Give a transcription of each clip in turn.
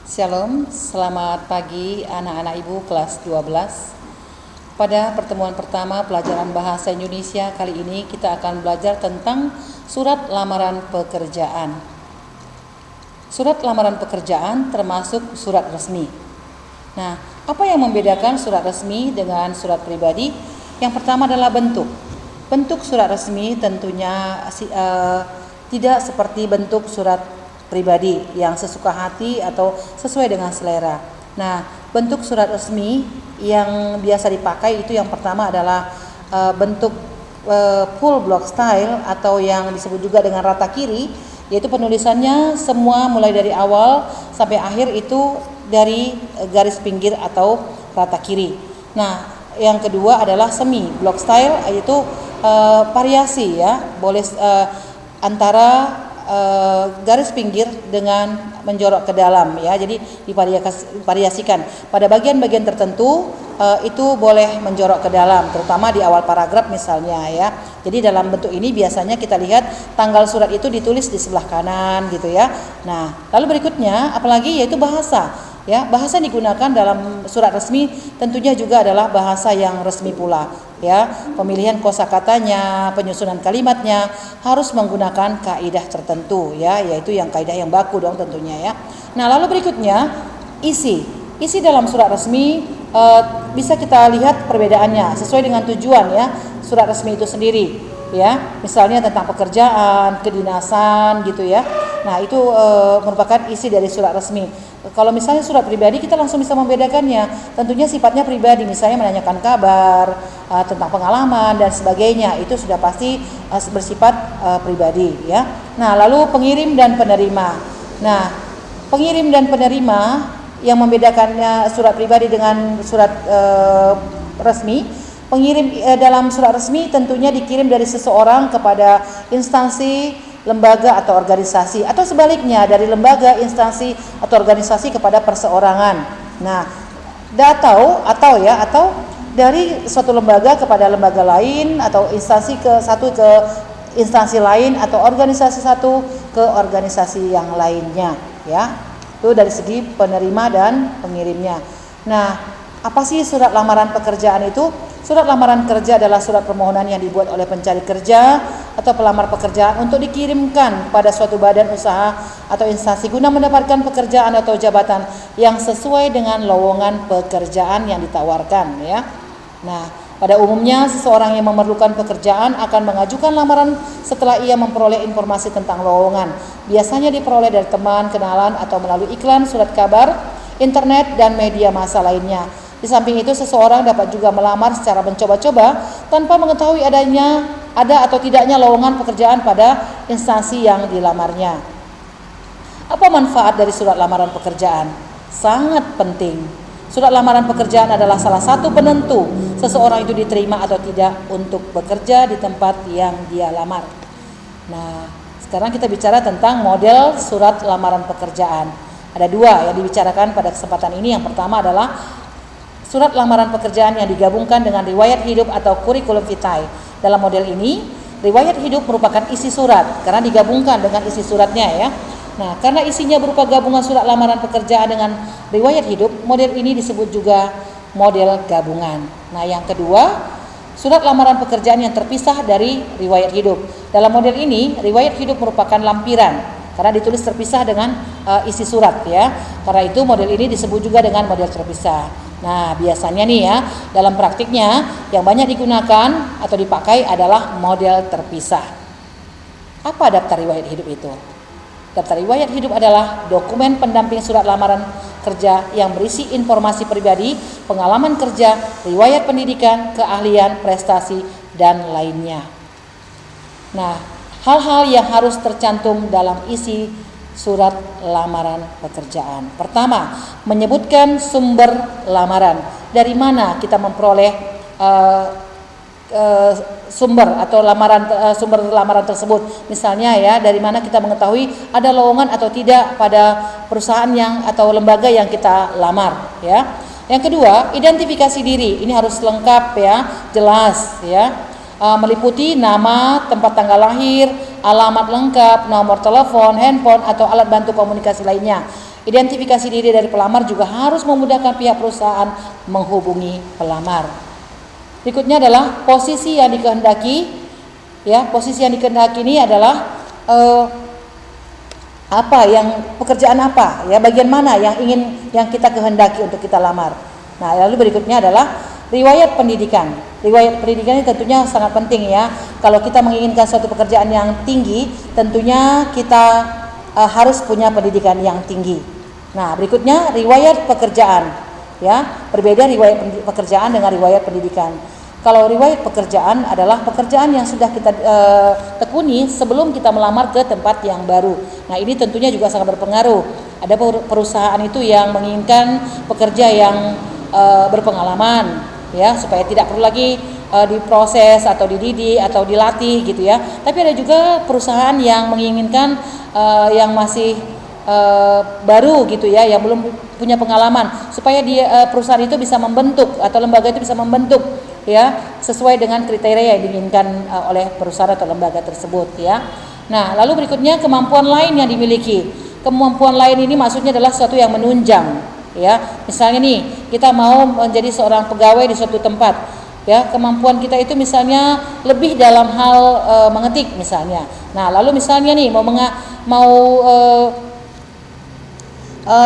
Shalom, selamat pagi anak-anak ibu kelas 12. Pada pertemuan pertama pelajaran bahasa Indonesia kali ini kita akan belajar tentang surat lamaran pekerjaan. Surat lamaran pekerjaan termasuk surat resmi. Nah, apa yang membedakan surat resmi dengan surat pribadi? Yang pertama adalah bentuk. Bentuk surat resmi tentunya tidak seperti bentuk surat pribadi yang sesuka hati atau sesuai dengan selera. Nah, bentuk surat resmi yang biasa dipakai itu yang pertama adalah bentuk full block style atau yang disebut juga dengan rata kiri, yaitu penulisannya semua mulai dari awal sampai akhir itu dari garis pinggir atau rata kiri. Nah, yang kedua adalah semi block style, yaitu variasi ya, boleh antara garis pinggir dengan menjorok ke dalam ya, jadi divariasikan pada bagian-bagian tertentu itu boleh menjorok ke dalam, terutama di awal paragraf misalnya ya. Jadi dalam bentuk ini biasanya kita lihat tanggal surat itu ditulis di sebelah kanan gitu ya. Nah, lalu berikutnya apalagi yaitu bahasa. Ya, bahasa yang digunakan dalam surat resmi tentunya juga adalah bahasa yang resmi pula. Ya, pemilihan kosakatanya, penyusunan kalimatnya harus menggunakan kaidah tertentu, ya, yaitu yang kaidah yang baku dong tentunya ya. Nah, lalu berikutnya isi dalam surat resmi bisa kita lihat perbedaannya sesuai dengan tujuan ya surat resmi itu sendiri. Ya, misalnya tentang pekerjaan, kedinasan gitu ya. Nah, itu merupakan isi dari surat resmi. Kalau misalnya surat pribadi kita langsung bisa membedakannya. Tentunya sifatnya pribadi, misalnya menanyakan kabar, tentang pengalaman dan sebagainya. Itu sudah pasti bersifat pribadi ya. Nah, lalu pengirim dan penerima. Nah, pengirim dan penerima yang membedakannya surat pribadi dengan surat resmi. Pengirim dalam surat resmi tentunya dikirim dari seseorang kepada instansi, lembaga atau organisasi, atau sebaliknya dari lembaga, instansi atau organisasi kepada perseorangan. Nah, atau dari suatu lembaga kepada lembaga lain, atau instansi ke instansi lain, atau organisasi satu ke organisasi yang lainnya ya. Itu dari segi penerima dan pengirimnya. Nah, apa sih surat lamaran pekerjaan itu? Surat lamaran kerja adalah surat permohonan yang dibuat oleh pencari kerja atau pelamar pekerjaan untuk dikirimkan pada suatu badan usaha atau instansi guna mendapatkan pekerjaan atau jabatan yang sesuai dengan lowongan pekerjaan yang ditawarkan ya. Nah, pada umumnya seseorang yang memerlukan pekerjaan akan mengajukan lamaran setelah ia memperoleh informasi tentang lowongan. Biasanya diperoleh dari teman, kenalan atau melalui iklan, surat kabar, internet dan media massa lainnya. Di samping itu seseorang dapat juga melamar secara mencoba-coba tanpa mengetahui ada atau tidaknya lowongan pekerjaan pada instansi yang dilamarnya. Apa manfaat dari surat lamaran pekerjaan? Sangat penting. Surat lamaran pekerjaan adalah salah satu penentu seseorang itu diterima atau tidak untuk bekerja di tempat yang dia lamar. Nah, sekarang kita bicara tentang model surat lamaran pekerjaan. Ada dua yang dibicarakan pada kesempatan ini. Yang pertama adalah surat lamaran pekerjaan yang digabungkan dengan riwayat hidup atau kurikulum vitae. Dalam model ini, riwayat hidup merupakan isi surat karena digabungkan dengan isi suratnya ya. Nah, karena isinya berupa gabungan surat lamaran pekerjaan dengan riwayat hidup, model ini disebut juga model gabungan. Nah, yang kedua, surat lamaran pekerjaan yang terpisah dari riwayat hidup. Dalam model ini, riwayat hidup merupakan lampiran karena ditulis terpisah dengan isi surat ya. Karena itu model ini disebut juga dengan model terpisah. Nah, biasanya nih ya, dalam praktiknya yang banyak digunakan atau dipakai adalah model terpisah. Apa daftar riwayat hidup itu? Daftar riwayat hidup adalah dokumen pendamping surat lamaran kerja yang berisi informasi pribadi, pengalaman kerja, riwayat pendidikan, keahlian, prestasi, dan lainnya. Nah, hal-hal yang harus tercantum dalam isi surat lamaran pekerjaan. Pertama, menyebutkan sumber lamaran. Dari mana kita memperoleh sumber lamaran tersebut? Misalnya ya, dari mana kita mengetahui ada lowongan atau tidak pada perusahaan atau lembaga yang kita lamar ya. Yang kedua, identifikasi diri. Ini harus lengkap ya, jelas ya. Meliputi nama, tempat tanggal lahir, alamat lengkap, nomor telepon, handphone, atau alat bantu komunikasi lainnya. Identifikasi diri dari pelamar juga harus memudahkan pihak perusahaan menghubungi pelamar. Berikutnya adalah posisi yang dikehendaki. Ya, posisi yang dikehendaki ini adalah pekerjaan apa? Ya, bagian mana yang kita kehendaki untuk kita lamar. Nah, lalu berikutnya adalah riwayat pendidikan. Riwayat pendidikan ini tentunya sangat penting ya. Kalau kita menginginkan suatu pekerjaan yang tinggi, tentunya kita harus punya pendidikan yang tinggi. Nah, berikutnya riwayat pekerjaan. Ya, berbeda riwayat pekerjaan dengan riwayat pendidikan. Kalau riwayat pekerjaan adalah pekerjaan yang sudah kita tekuni sebelum kita melamar ke tempat yang baru. Nah, ini tentunya juga sangat berpengaruh. Ada perusahaan itu yang menginginkan pekerja yang berpengalaman, ya, supaya tidak perlu lagi diproses atau dididik atau dilatih gitu ya. Tapi ada juga perusahaan yang menginginkan yang masih baru gitu ya, yang belum punya pengalaman, supaya perusahaan itu bisa membentuk atau lembaga itu bisa membentuk ya sesuai dengan kriteria yang diinginkan oleh perusahaan atau lembaga tersebut ya. Nah, lalu berikutnya kemampuan lain yang dimiliki. Kemampuan lain ini maksudnya adalah sesuatu yang menunjang ya. Misalnya nih, kita mau menjadi seorang pegawai di suatu tempat ya, kemampuan kita itu misalnya lebih dalam hal mengetik misalnya. Nah, lalu misalnya nih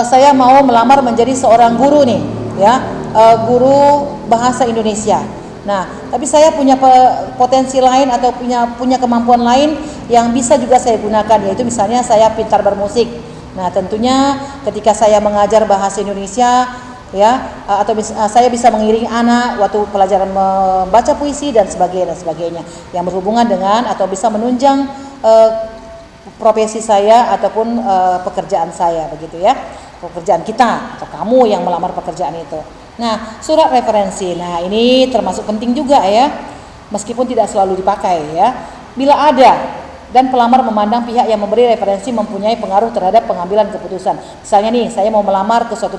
saya mau melamar menjadi seorang guru nih ya, guru bahasa Indonesia. Nah, tapi saya punya potensi lain atau punya kemampuan lain yang bisa juga saya gunakan, yaitu misalnya saya pintar bermusik. Nah, tentunya ketika saya mengajar bahasa Indonesia ya, atau saya bisa mengiringi anak waktu pelajaran membaca puisi dan sebagainya yang berhubungan dengan atau bisa menunjang profesi saya ataupun pekerjaan saya begitu ya, pekerjaan kita atau kamu yang melamar pekerjaan itu. Nah, surat referensi. Nah, ini termasuk penting juga ya, meskipun tidak selalu dipakai ya. Bila ada dan pelamar memandang pihak yang memberi referensi mempunyai pengaruh terhadap pengambilan keputusan. Misalnya nih, saya mau melamar ke suatu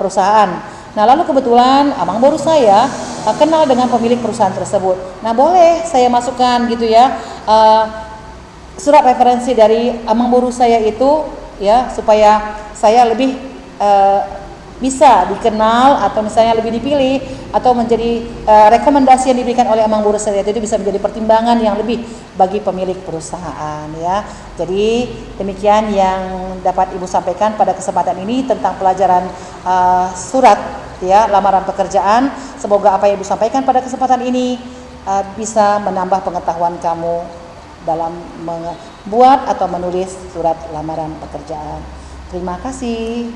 perusahaan. Nah, lalu kebetulan amang boru saya kenal dengan pemilik perusahaan tersebut. Nah, boleh saya masukkan gitu ya surat referensi dari amang boru saya itu ya, supaya saya lebih bisa dikenal atau misalnya lebih dipilih atau menjadi rekomendasi yang diberikan oleh amang boru saya itu bisa menjadi pertimbangan yang lebih bagi pemilik perusahaan ya. Jadi demikian yang dapat Ibu sampaikan pada kesempatan ini tentang pelajaran surat ya lamaran pekerjaan. Semoga apa yang Ibu sampaikan pada kesempatan ini bisa menambah pengetahuan kamu dalam membuat atau menulis surat lamaran pekerjaan. Terima kasih.